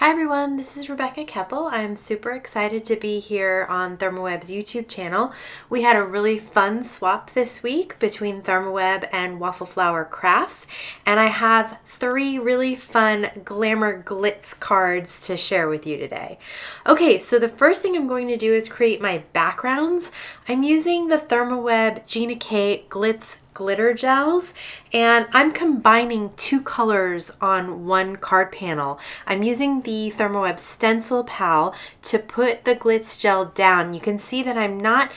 Hi everyone, this is Rebecca Keppel. I'm super excited to be here on ThermOWeb's YouTube channel. We had a really fun swap this week between ThermOWeb and Waffle Flower crafts, and I have 3 really fun glamour glitz cards to share with you today. Okay, so the first thing I'm going to do is create my backgrounds. I'm using the ThermOWeb Gina Glitz Glitter Gels, and I'm combining 2 colors on one card panel. I'm using the ThermOWeb Stencil Pal to put the glitz gel down. You can see that I'm not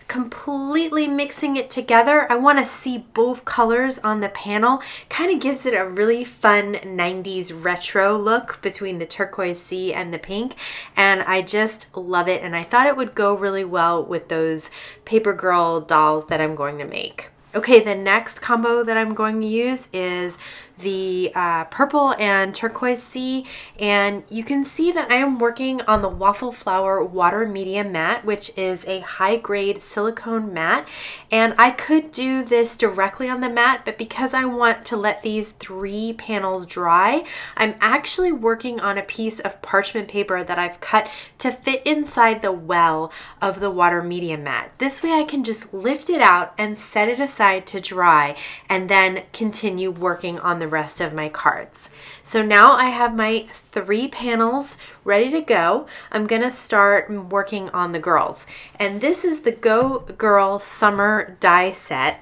completely mixing it together. I want to see both colors on the panel. Kind of gives it a really fun 90s retro look between the turquoise sea and the pink, and I just love it, and I thought it would go really well with those paper girl dolls that I'm going to make. Okay, the next combo that I'm going to use is the purple and turquoise sea, and you can see that I am working on the Waffle Flower Water Media Matte, which is a high-grade silicone matte, and I could do this directly on the mat, but because I want to let these 3 panels dry, I'm actually working on a piece of parchment paper that I've cut to fit inside the well of the water media matte. This way I can just lift it out and set it aside to dry, and then continue working on the rest of my cards. So now I have my 3 panels ready to go. I'm gonna start working on the girls, and this is the Go Girl Summer die set.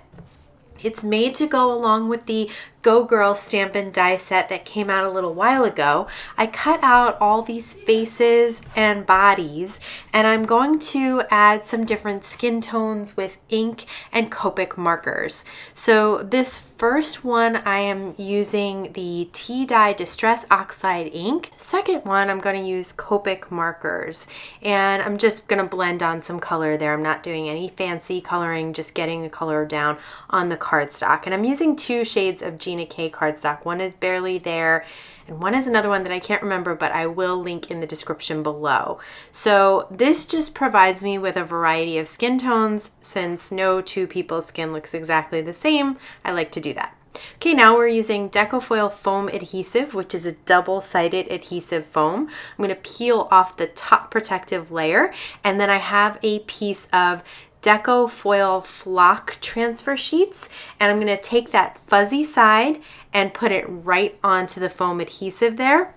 It's made to go along with the Go Girl Stampin' die set that came out a little while ago. I cut out all these faces and bodies, and I'm going to add some different skin tones with ink and Copic markers. So this first one I am using the Tea-Dye Distress Oxide ink. Second one I'm going to use Copic markers, and I'm just going to blend on some color there. I'm not doing any fancy coloring, just getting the color down on the cardstock. And I'm using 2 shades of Gina cardstock. One is Barely There, and one is another one that I can't remember, but I will link in the description below. So this just provides me with a variety of skin tones. Since no 2 people's skin looks exactly the same, I like to do that. Okay, now we're using Deco Foil Foam Adhesive, which is a double-sided adhesive foam. I'm going to peel off the top protective layer, and then I have a piece of Deco Foil Flock transfer sheets, and I'm going to take that fuzzy side and put it right onto the foam adhesive there.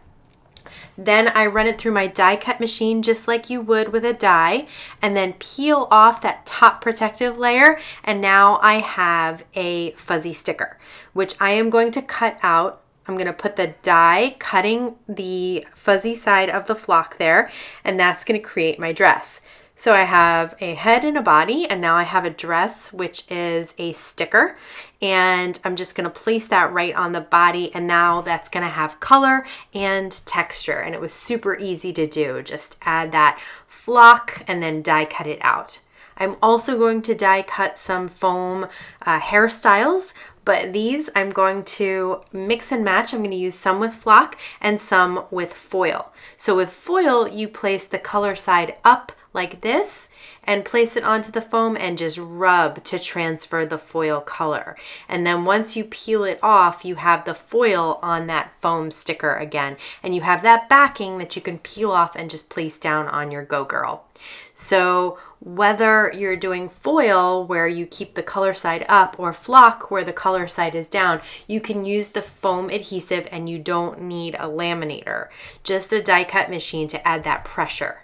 Then I run it through my die cut machine just like you would with a die, and then peel off that top protective layer, and now I have a fuzzy sticker, which I am going to cut out. I'm going to put the die cutting the fuzzy side of the flock there, and that's going to create my dress. So I have a head and a body, and now I have a dress, which is a sticker, and I'm just going to place that right on the body, and now that's going to have color and texture, and it was super easy to do. Just add that flock and then die cut it out. I'm also going to die cut some foam hairstyles, but these I'm going to mix and match. I'm going to use some with flock and some with foil. So with foil, you place the color side up like this and place it onto the foam and just rub to transfer the foil color. And then once you peel it off, you have the foil on that foam sticker again, and you have that backing that you can peel off and just place down on your Go Girl. So whether you're doing foil where you keep the color side up or flock where the color side is down, you can use the foam adhesive and you don't need a laminator, just a die cut machine to add that pressure.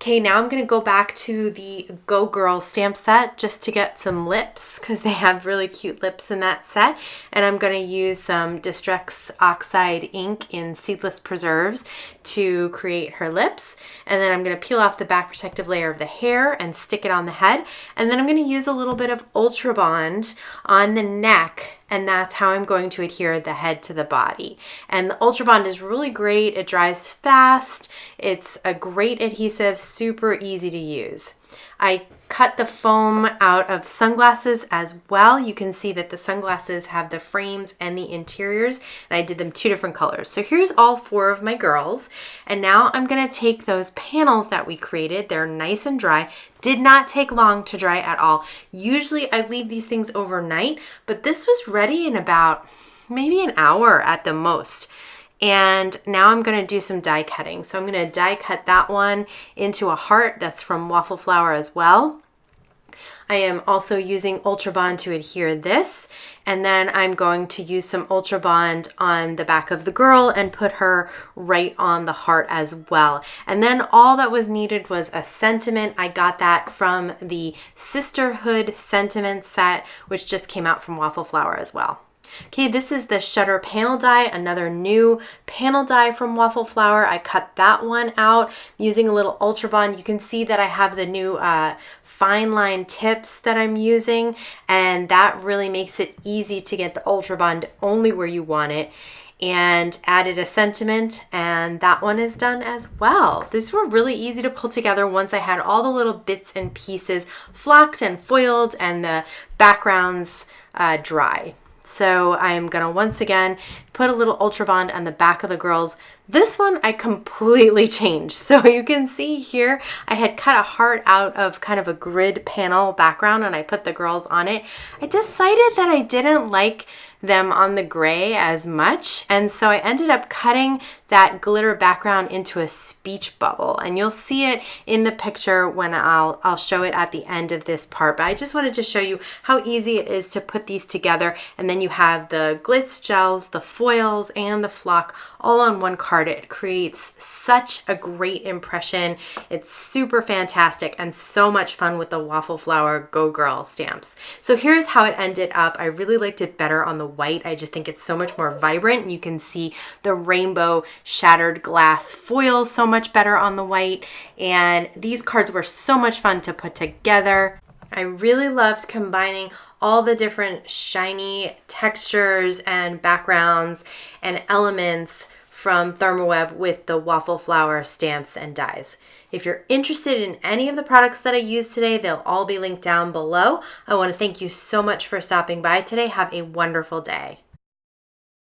Okay, now I'm going to go back to the Go Girl stamp set just to get some lips, because they have really cute lips in that set. And I'm going to use some Distress Oxide ink in Seedless Preserves to create her lips. And then I'm going to peel off the back protective layer of the hair and stick it on the head. And then I'm going to use a little bit of Ultra Bond on the neck, and that's how I'm going to adhere the head to the body. And the Ultra Bond is really great. It dries fast. It's a great adhesive, super easy to use. I cut the foam out of sunglasses as well. You can see that the sunglasses have the frames and the interiors, and I did them 2 different colors. So here's all 4 of my girls, and now I'm going to take those panels that we created. They're nice and dry. Did not take long to dry at all. Usually I leave these things overnight, but this was ready in about maybe an hour at the most. And now I'm going to do some die cutting. So I'm going to die cut that one into a heart. That's from Waffle Flower as well. I am also using Ultra Bond to adhere this, and then I'm going to use some Ultra Bond on the back of the girl and put her right on the heart as well. And then all that was needed was a sentiment. I got that from the Sisterhood sentiment set, which just came out from Waffle Flower as well. Okay, this is the Shutter panel die, another new panel die from Waffle Flower. I cut that one out using a little Ultra Bond. You can see that I have the new fine line tips that I'm using, and that really makes it easy to get the Ultra Bond only where you want it. And added a sentiment, and that one is done as well. These were really easy to pull together once I had all the little bits and pieces flocked and foiled and the backgrounds dry. So I'm gonna once again put a little Ultra Bond on the back of the girls. This one I completely changed. So you can see here, I had cut a heart out of kind of a grid panel background and I put the girls on it. I decided that I didn't like them on the gray as much, and so I ended up cutting that glitter background into a speech bubble, and you'll see it in the picture when I'll show it at the end of this part. But I just wanted to show you how easy it is to put these together, and then you have the glitz gels, the foils, and the flock all on one card. It creates such a great impression. It's super fantastic and so much fun with the Waffle Flower Go Girl stamps. So here's how it ended up. I really liked it better on the white. I just think it's so much more vibrant. You can see the rainbow shattered glass foil so much better on the white, and these cards were so much fun to put together. I really loved combining all the different shiny textures and backgrounds and elements from ThermOWeb with the Waffle Flower stamps and dies. If you're interested in any of the products that I used today, they'll all be linked down below. I want to thank you so much for stopping by today. Have a wonderful day.